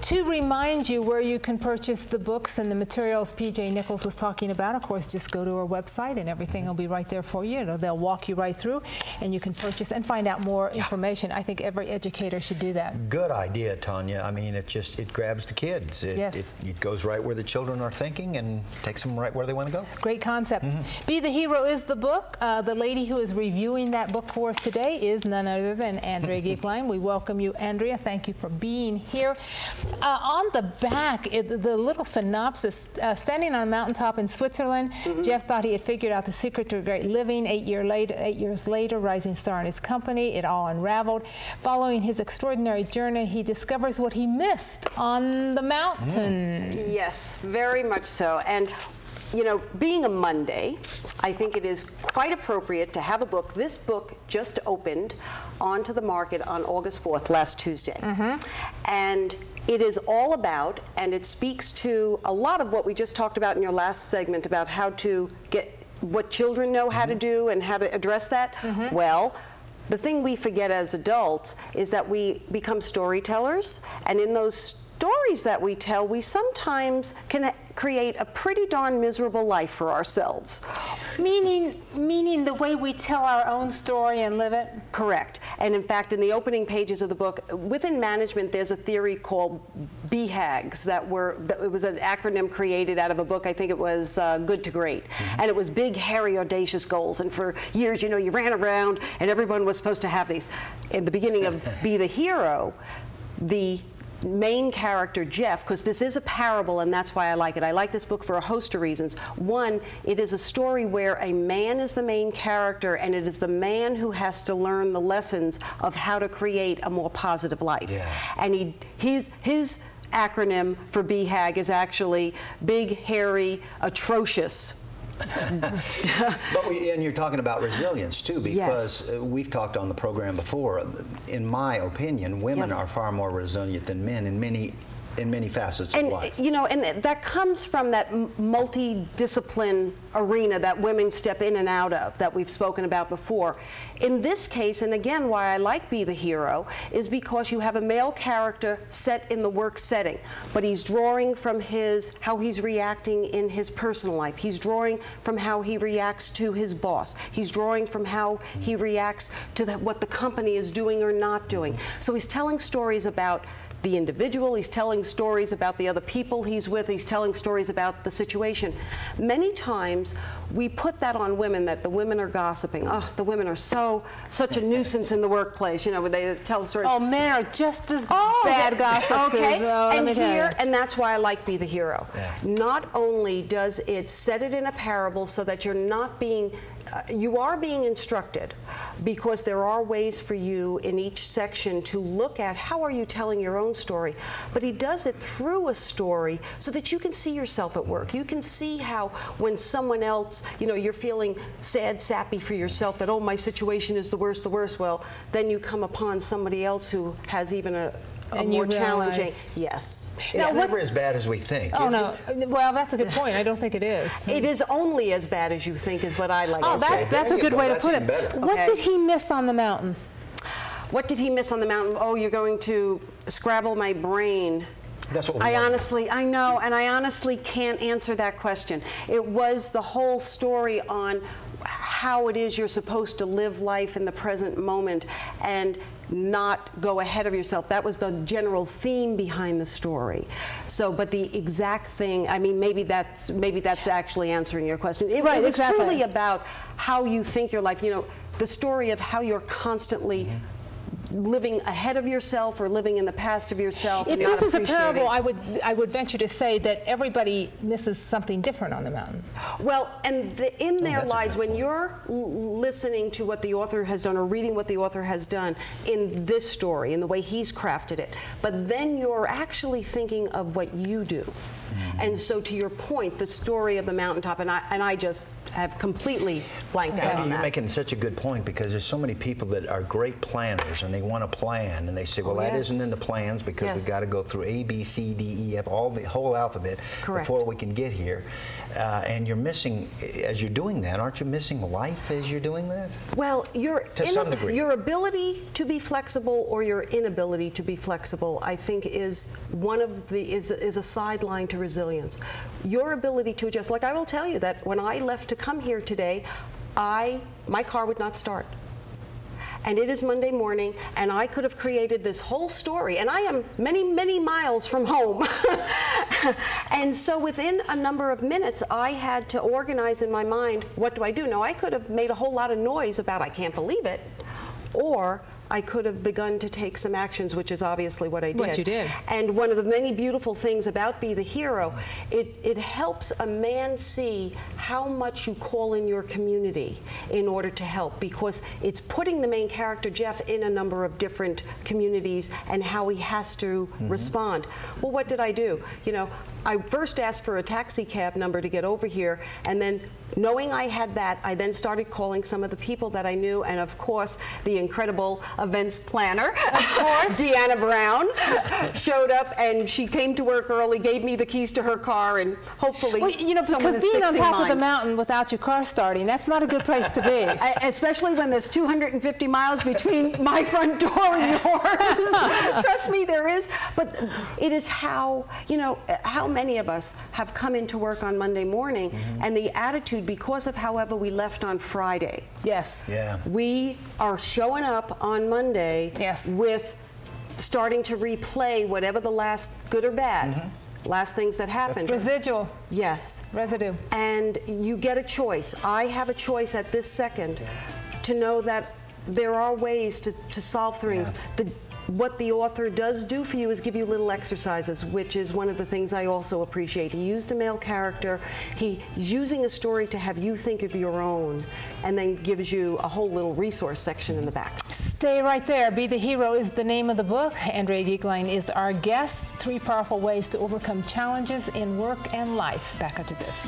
To remind you where you can purchase the books and the materials PJ Nichols was talking about, of course, just go to our website and everything will be right there for you. They'll walk you right through and you can purchase and find out more information. I think every educator should do that. Good idea, Tanya. I mean, it grabs the kids. It goes right where the children are thinking and takes them right where they want to go. Great concept. Be the Hero is the book. The lady who is reviewing that book for us today is none other than Andrea Goeglein. We welcome you, Andrea. Thank you for being here. On the back, the little synopsis, standing on a mountaintop in Switzerland, Jeff thought he had figured out the secret to great living. 8 years later, rising star in his company, it all unraveled. Following his extraordinary journey, he discovers what he missed on the mountain. Yes, very much so. And you know, being a Monday, I think it is quite appropriate to have a book. This book just opened onto the market on August 4th, last Tuesday. And it is all about, and it speaks to a lot of what we just talked about in your last segment about how to get what children know how to do and how to address that. Well, the thing we forget as adults is that we become storytellers, and in those stories that we tell, we sometimes can create a pretty darn miserable life for ourselves. Meaning the way we tell our own story and live it? Correct. And in fact, in the opening pages of the book, within management, there's a theory called BHAGs it was an acronym created out of a book, I think it was Good to Great. And it was big, hairy, audacious goals. And for years, you know, you ran around and everyone was supposed to have these. In the beginning of Be the Hero, the main character, Jeff, because this is a parable and that's why I like it. I like this book for a host of reasons. One, it is a story where a man is the main character and it is the man who has to learn the lessons of how to create a more positive life. And his acronym for BHAG is actually Big, Hairy, Atrocious. And you're talking about resilience too, because we've talked on the program before. In my opinion, women are far more resilient than men in many facets of life. You know, and that comes from that multi-discipline arena that women step in and out of that we've spoken about before. In this case, and again why I like Be the Hero, is because you have a male character set in the work setting, but he's drawing from how he's reacting in his personal life. He's drawing from how he reacts to his boss. He's drawing from how he reacts to what the company is doing or not doing. So he's telling stories about the individual, he's telling stories about the other people he's with, he's telling stories about the situation. Many times we put that on women, that the women are gossiping. Oh, the women are such a nuisance in the workplace, you know, where they tell stories. Oh, men are just as bad gossips as well. And that's why I like Be the Hero. Not only does it set it in a parable so that you're not being you are being instructed, because there are ways for you in each section to look at how are you telling your own story, but he does it through a story so that you can see yourself at work. You can see how when someone else, you know, you're feeling sad, sappy for yourself that, oh, my situation is the worst, well, then you come upon somebody else who has even a more challenging. Yes. It's never as bad as we think. Oh, no. Well, that's a good point. I don't think it is. It is only as bad as you think is what I like to say. That's a good way to put it. What did he miss on the mountain? What did he miss on the mountain? Oh, you're going to scrabble my brain. That's what I honestly can't answer that question. It was the whole story on how it is you're supposed to live life in the present moment and not go ahead of yourself. That was the general theme behind the story. So, but the exact thing, I mean, maybe that's actually answering your question. It was truly about how you think your life, you know, the story of how you're constantly living ahead of yourself or living in the past of yourself. If this is a parable, I would venture to say that everybody misses something different on the mountain. Well, and in there lies, when you're listening to what the author has done or reading what the author has done in this story, in the way he's crafted it, but then you're actually thinking of what you do. And so to your point, the story of the mountaintop, and I just have completely blanked out on that. You're making such a good point, because there's so many people that are great planners and they want to plan, and they say, well, that isn't in the plans because we've got to go through A, B, C, D, E, F, all the whole alphabet before we can get here. And you're missing, as you're doing that, aren't you missing life as you're doing that? Well, to some degree. Your ability to be flexible or your inability to be flexible, I think, is one of the is a sideline to resilience. Your ability to adjust. Like, I will tell you that when I left to come here today, my car would not start. And it is Monday morning, and I could have created this whole story, and I am many, many miles from home. And so within a number of minutes, I had to organize in my mind, what do I do? Now, I could have made a whole lot of noise about, I can't believe it, or I could have begun to take some actions, which is obviously what I did. What you did. And one of the many beautiful things about Be the Hero, it helps a man see how much you call in your community in order to help, because it's putting the main character, Jeff, in a number of different communities and how he has to respond. Well, what did I do? You know, I first asked for a taxi cab number to get over here, and then knowing I had that, I then started calling some of the people that I knew, and of course, the incredible events planner, Deanna Brown, showed up, and she came to work early, gave me the keys to her car, and hopefully someone is being on top mine. of the mountain without your car starting, that's not a good place to be. Especially when there's 250 miles between my front door and yours. Trust me, there is. But it is how, how many of us have come into work on Monday morning, and the attitude, because of however we left on Friday. Yes. Yeah. We are showing up on Monday with starting to replay whatever the last, good or bad, last things that happened. Residual. Yes. Residue. And you get a choice. I have a choice at this second to know that there are ways to solve things. What the author does do for you is give you little exercises, which is one of the things I also appreciate. He used a male character. He's using a story to have you think of your own, and then gives you a whole little resource section in the back. Stay right there. Be the Hero is the name of the book. Andrea Goeglein is our guest. 3 powerful ways to overcome challenges in work and life. Back after this.